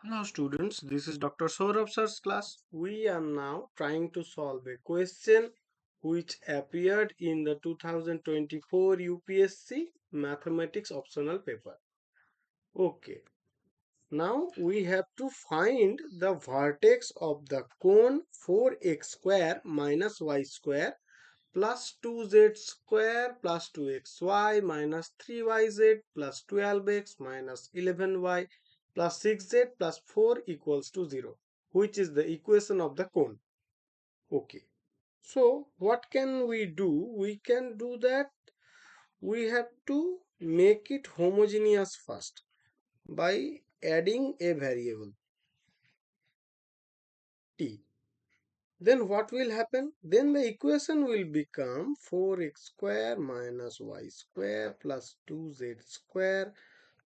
Hello students, this is Dr. Sourav sir's class. We are now trying to solve a question which appeared in the 2024 UPSC Mathematics Optional Paper. Okay, now we have to find the vertex of the cone 4x square minus y square plus 2z square plus 2xy minus 3yz plus 12x minus 11y plus 6z plus 4 equals to 0, which is the equation of the cone. Okay, so what can we do? We can do that we have to make it homogeneous first by adding a variable t. Then what will happen? Then the equation will become 4x square minus y square plus 2z square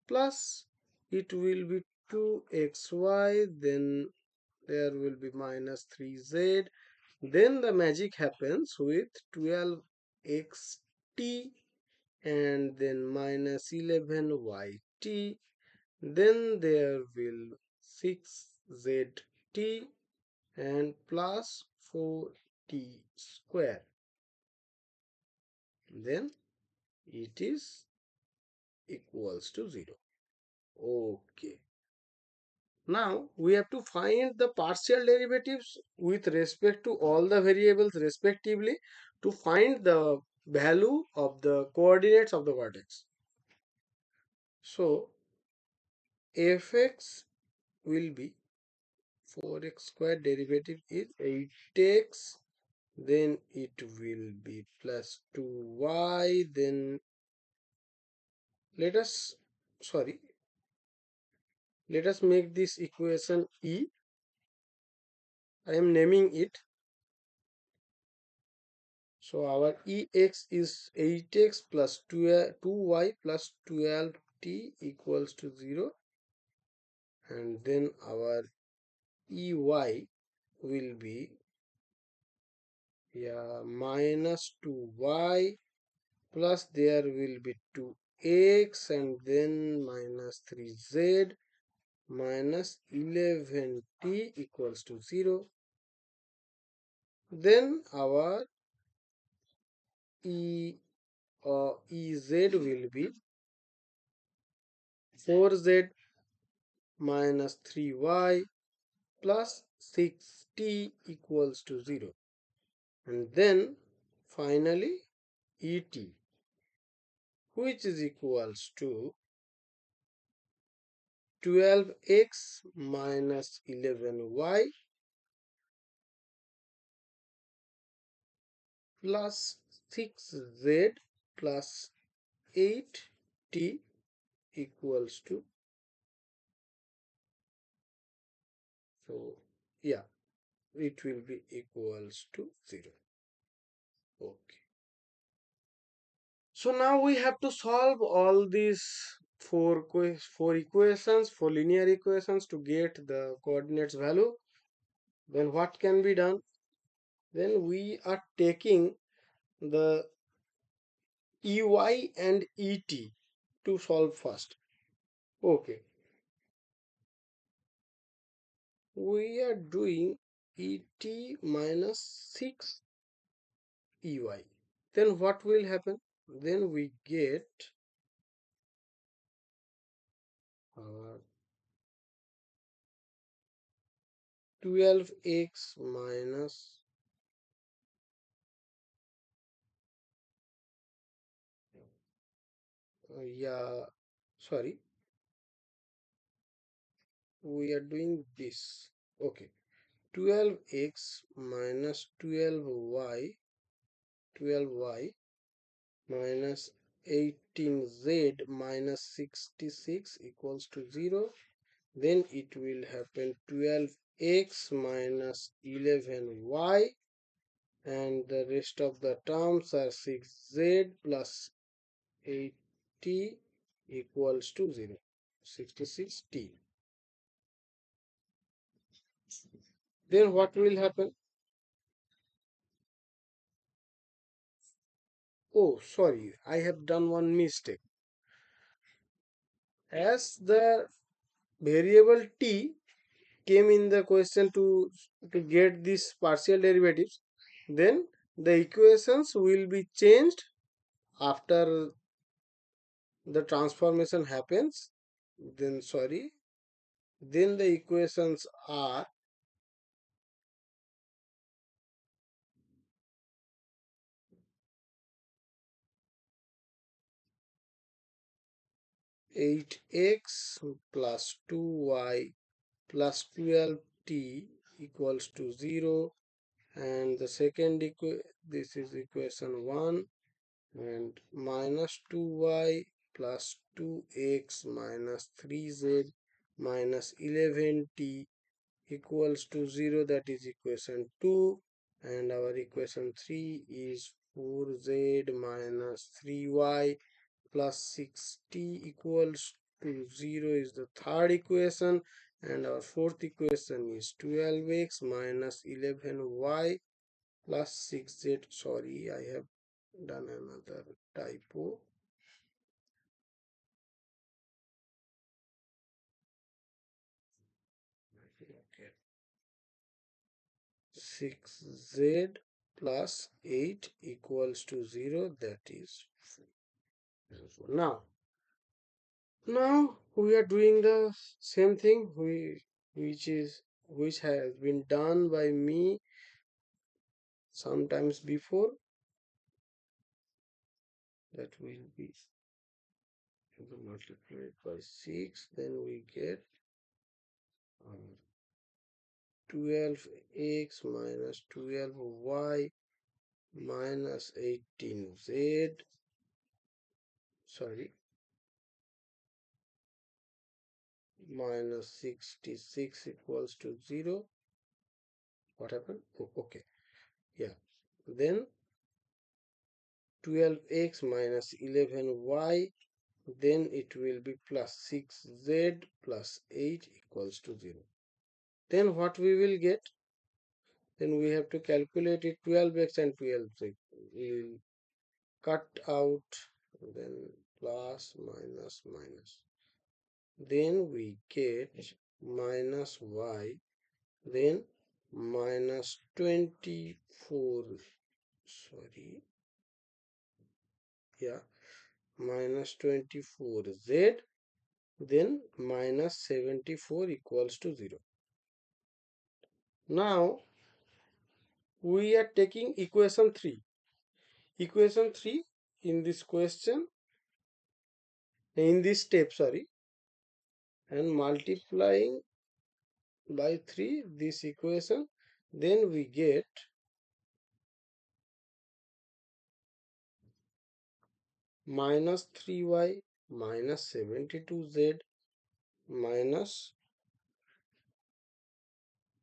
plus it will be 2xy, then there will be minus 3z. Then the magic happens with 12xt and then minus 11yt. Then there will 6zt and plus 4t square. Then it is equals to 0. Okay. Now we have to find the partial derivatives with respect to all the variables respectively to find the value of the coordinates of the vertex. So fx will be 4x square, derivative is 8x, then it will be plus 2y, then let us make this equation e. I am naming it. So our ex is 8x plus 2y plus 12t equals to 0, and then our ey will be minus 2y plus there will be 2x and then minus 3z minus 11t equals to 0. Then our ez will be 4z minus 3y plus 6t equals to 0, and then finally et, which is equals to 12x minus 11y plus 6z plus 8t equals to, so yeah, it will be equals to 0. Okay, so now we have to solve all these four equations, four linear equations to get the coordinates value. Then what can be done? Then we are taking the ey and et to solve first. Okay, we are doing et minus 6 ey. Then what will happen? Then we get 12x minus sorry, we are doing this. Okay, 12x minus 12y minus 18z minus 66 equals to 0. Then it will happen 12x minus 11y, and the rest of the terms are 6z plus 80 equals to 0, 66t. Then what will happen? Oh, sorry, I have done one mistake. As the variable t came in the question to get these partial derivatives, then the equations will be changed after the transformation happens. Then the equations are 8x plus 2y plus 12t equals to 0, and the second this is equation 1, and minus 2y plus 2x minus 3z minus 11t equals to 0, that is equation 2, and our equation 3 is 4z minus 3y plus 6t equals to 0 is the third equation, and our fourth equation is 12x minus 11y plus 6z. Sorry, I have done another typo. Okay. 6z plus 8 equals to 0, that is 4. Now we are doing the same thing which has been done by me sometimes before. That will be multiplied by 6, then we get 12x minus 12y minus 18z, sorry, minus 66 equals to 0. What happened? Oh, okay, yeah. Then 12x minus 11y, then it will be plus 6z plus 8 equals to 0. Then what we will get? Then we have to calculate it. 12x and 12x we will cut out, then plus minus minus, then we get minus y, then minus 24, sorry, yeah, minus 24z, then minus 74 equals to 0. Now we are taking equation 3 in this question, in this step, sorry, and multiplying by 3 this equation, then we get minus 3y minus 72z minus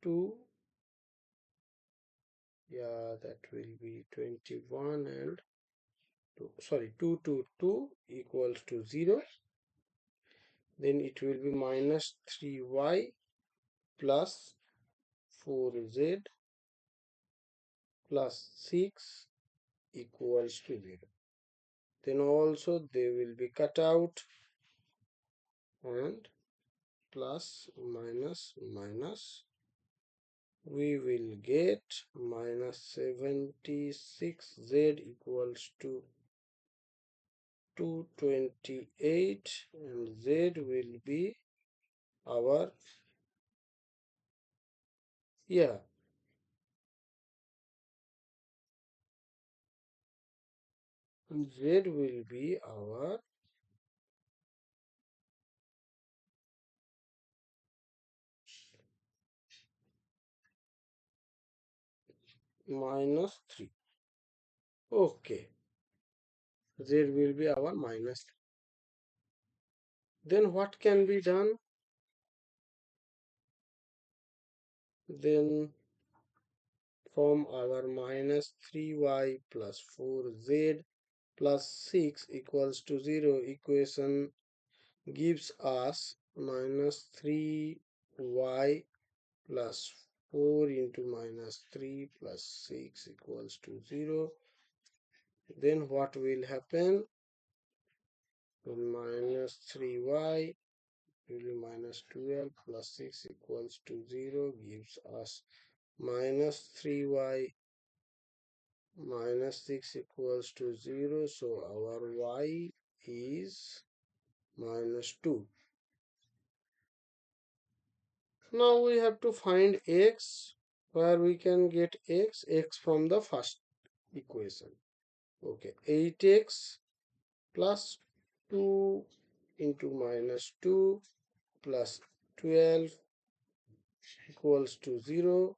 2, yeah, that will be 21, and 2, sorry, 2 to 2 equals to 0. Then it will be minus 3y plus 4z plus 6 equals to 0. Then also they will be cut out, and plus minus minus, we will get minus 76z equals to 228, and z will be our, yeah, z will be our minus 3. Okay, z will be our minus 3. Then what can be done? Then from our minus 3y plus 4z plus 6 equals to 0 equation gives us minus 3y plus 4 into minus 3 plus 6 equals to 0. Then what will happen? Minus 3y Really minus 12 plus 6 equals to 0 gives us minus 3y minus 6 equals to 0. So our y is minus 2. Now we have to find x, where we can get x from the first equation. Okay, 8x plus 2 into minus 2 plus 12 equals to 0.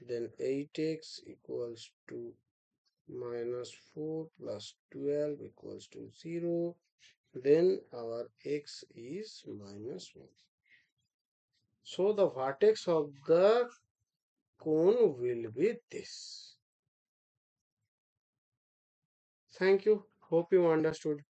Then 8x equals to minus 4 plus 12 equals to 0. Then our x is minus 1. So the vertex of the cone will be this. Thank you. Hope you understood.